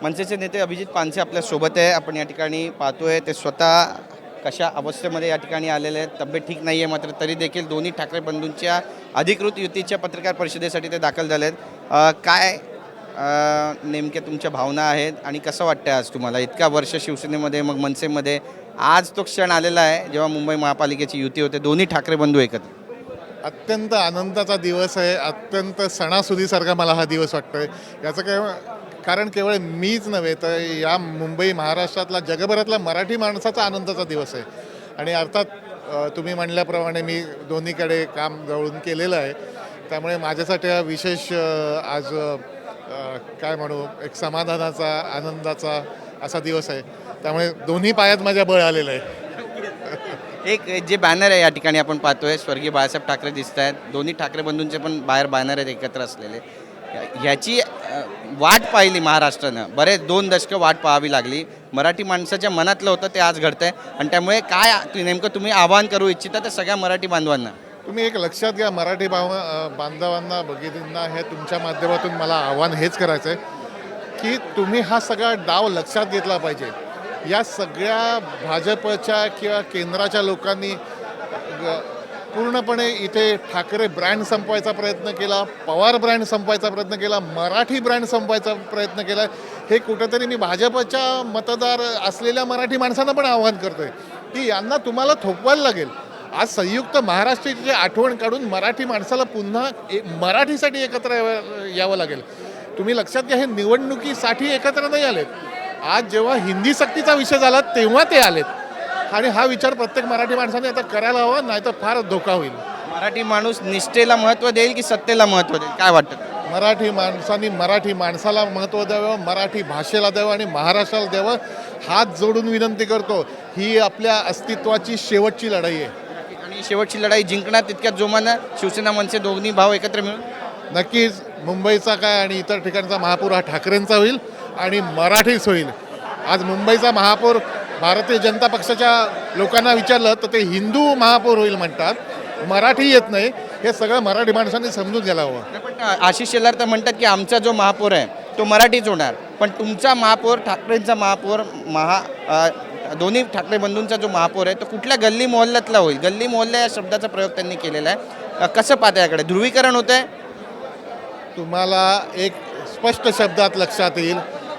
मनसेचे नेते अभिजित पानसे आपल्या सोबत आहे. आपण या ठिकाणी पाहतोय ते स्वतः कशा अवस्थेमध्ये या ठिकाणी आलेले आहेत. तब्येत ठीक नाही आहे, मात्र तरी देखील दोन्ही ठाकरे बंधूंच्या अधिकृत युतीच्या पत्रकार परिषदेसाठी ते दाखल झाले आहेत. काय नेमक्या तुमच्या भावना आहेत आणि कसं वाटतं आज तुम्हाला इतका वर्ष शिवसेनेमध्ये मग मनसेमध्ये आज तो क्षण आलेला आहे जेव्हा मुंबई महापालिकेची युती होते, दोन्ही ठाकरे बंधू एकत्र? अत्यंत आनंदाचा दिवस आहे. अत्यंत सणासुदीसारखा मला हा दिवस वाटतोय. याचं काय कारण केवळ मीच नव्हे तर या मुंबई महाराष्ट्रातला जगभरातला मराठी माणसाचा आनंदाचा दिवस आहे. आणि अर्थात तुम्ही म्हणल्याप्रमाणे मी दोन्हीकडे काम जवळून केलेलं आहे, त्यामुळे माझ्यासाठी हा विशेष आज काय म्हणू एक समाधानाचा आनंदाचा असा दिवस आहे. त्यामुळे दोन्ही पायात माझ्या बळ आलेलं आहे. एक जे बॅनर आहे या ठिकाणी आपण पाहतोय, स्वर्गीय बाळासाहेब ठाकरे दिसत आहेत. दोन्ही ठाकरे बंधूंचे पण बाहेर बॅनर आहेत एकत्र असलेले. ह्याची वाट पाहिली महाराष्ट्रानं, बरेच 2 दशकं वाट पाहावी लागली. मराठी माणसाच्या मनातलं होतं ते आज घडतंय. आणि त्यामुळे काय नेमकं तुम्ही आवाहन करू इच्छिता त्या सगळ्या मराठी बांधवांना? तुम्ही एक लक्षात घ्या, मराठी बांधवांना भगिनींना हे तुमच्या माध्यमातून मला आव्हान हेच करायचं आहे की तुम्ही हा सगळा डाव लक्षात घेतला पाहिजे. या सगळ्या भाजपच्या किंवा केंद्राच्या लोकांनी पूर्णपणे इथे ठाकरे ब्रँड संपवायचा प्रयत्न केला, पवार ब्रँड संपवायचा प्रयत्न केला, मराठी ब्रँड संपवायचा प्रयत्न केला. हे कुठंतरी मी भाजपच्या मतदार असलेल्या मराठी माणसांना पण आवाहन करतोय की यांना तुम्हाला थोपवायला लागेल. आज संयुक्त महाराष्ट्राची आठवण काढून मराठी माणसाला पुन्हा मराठीसाठी एकत्र यावं लागेल. तुम्ही लक्षात घ्या, हे निवडणुकीसाठी एकत्र नाही आलेत. आज जेव्हा हिंदी सक्तीचा विषय झाला तेव्हा ते आलेत. आणि हा विचार प्रत्येक मराठी माणसाने आता करायला हवा, नाही तर फार धोका होईल. मराठी माणूस निष्ठेला महत्त्व देईल की सत्तेला महत्त्व देईल, काय वाटतं? मराठी माणसांनी मराठी माणसाला महत्त्व द्यावं, मराठी भाषेला द्यावं आणि महाराष्ट्राला द्यावं. हात जोडून विनंती करतो. ही आपल्या अस्तित्वाची शेवटची लढाई आहे आणि शेवटची लढाई जिंकणार तितक्याच जोमानं शिवसेना मनसे दोन्ही भाव एकत्र मिळून. नक्कीच मुंबईचा काय आणि इतर ठिकाणचा महापौर हा ठाकरेंचा होईल आणि मराठीच होईल. आज मुंबईचा महापौर भारतीय जनता पक्षाच्या लोकांना विचारलं तर ते हिंदू महापौर होईल म्हणतात, मराठी येत नाही. हे सगळं मराठी माणसांनी समजून घ्यायला हवं. पण आशिष शेलार तर म्हणतात की आमचा जो महापौर आहे तो मराठीच होणार, पण तुमचा महापौर ठाकरेंचा महापौर दोन्ही ठाकरे बंधूंचा जो महापौर आहे तो कुठल्या गल्ली मोहल्ल्यातला होईल? गल्ली मोहल्ला या शब्दाचा प्रयोग त्यांनी केलेला आहे. कसं पाहता याकडे? ध्रुवीकरण होत आहे? तुम्हाला एक स्पष्ट शब्दात लक्षात येईल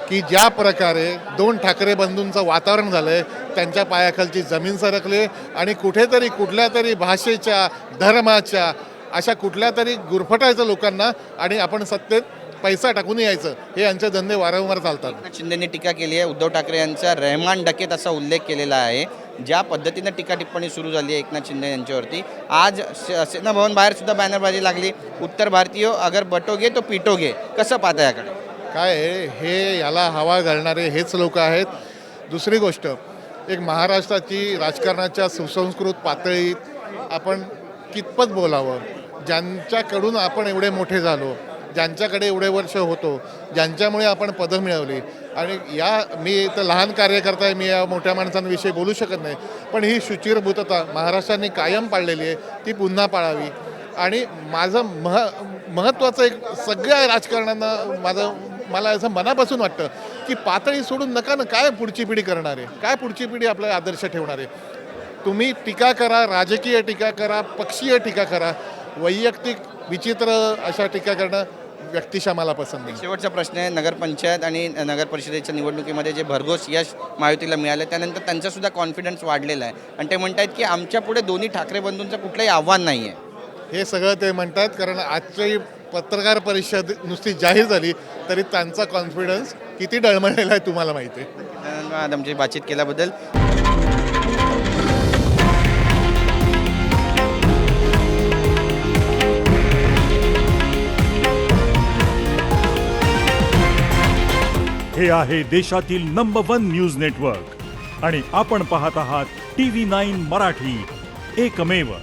की ज्या प्रकारे 2 ठाकरे बंधूंचं वातावरण झालं आहे, त्यांच्या पायाखालची जमीन सरकली आणि कुठेतरी कुठल्या तरी भाषेच्या धर्माच्या अशा कुठल्या तरी गुरफटायचं लोकांना आणि आपण सत्तेत पैसा टाकून यायचं, हे यांचे धंदे वारंवार चालतात. एकनाथ शिंदेंनी टीका केली आहे. उद्धव ठाकरे यांचा रहमान डकेत असा उल्लेख केलेला आहे. ज्या पद्धतीनं टीका टिप्पणी सुरू झाली आहे एकनाथ शिंदे यांच्यावरती, आज सेना भवन बाहेर सुद्धा बॅनरबाजी लागली. उत्तर भारतीय अगर बटोगे तो पिटोगे. कसं पाहता याकडे? काय आहे, हे याला हवा घालणारे हेच लोक आहेत. दुसरी गोष्ट, एक महाराष्ट्राची राजकारणाच्या सुसंस्कृत पातळीत आपण कितपत बोलावं, ज्यांच्याकडून आपण एवढे मोठे झालो, ज्यांच्याकडे एवढे वर्ष होतो, ज्यांच्यामुळे आपण पदं मिळवली. आणि मी तर लहान कार्यकर्ता आहे, मी या मोठ्या माणसांविषयी बोलू शकत नाही, पण ही शुचिरभूतता महाराष्ट्राने कायम पाळलेली आहे, ती पुन्हा पाळावी. आणि माझं महत्त्वाचं एक सगळ्या राजकारण्यांना मला असं मनापासून वाटतं की पातळी सोडून नका ना. काय पुढची पिढी करणार आहे? काय पुढची पिढी आपला आदर्श ठेवणार आहे? तुम्ही टीका करा, राजकीय टीका करा, पक्षीय टीका करा, वैयक्तिक विचित्र अशा टीका करणं व्यक्तिशः मला पसंत नाही. शेवटचा प्रश्न आहे, नगरपंचायत आणि नगर परिषदेच्या निवडणुकीमध्ये जे भरघोस यश महायुतीला मिळालं त्यानंतर त्यांचासुद्धा कॉन्फिडन्स वाढलेला आहे आणि ते म्हणतात की आमच्या पुढे दोन्ही ठाकरे बंधूंचं कुठलंही आव्हान नाही आहे. हे सगळं ते म्हणतात कारण आजची पत्रकार परिषद नुसती जाहीर झाली तरी त्यांचा कॉन्फिडन्स किती डळमळलेला आहे तुम्हाला माहिती आहे. धन्यवाद आमची बातचीत केल्याबद्दल. हे आहे देशातील नंबर 1 न्यूज नेटवर्क आणि आपण पाहत आहात TV9 मराठी, एकमेव.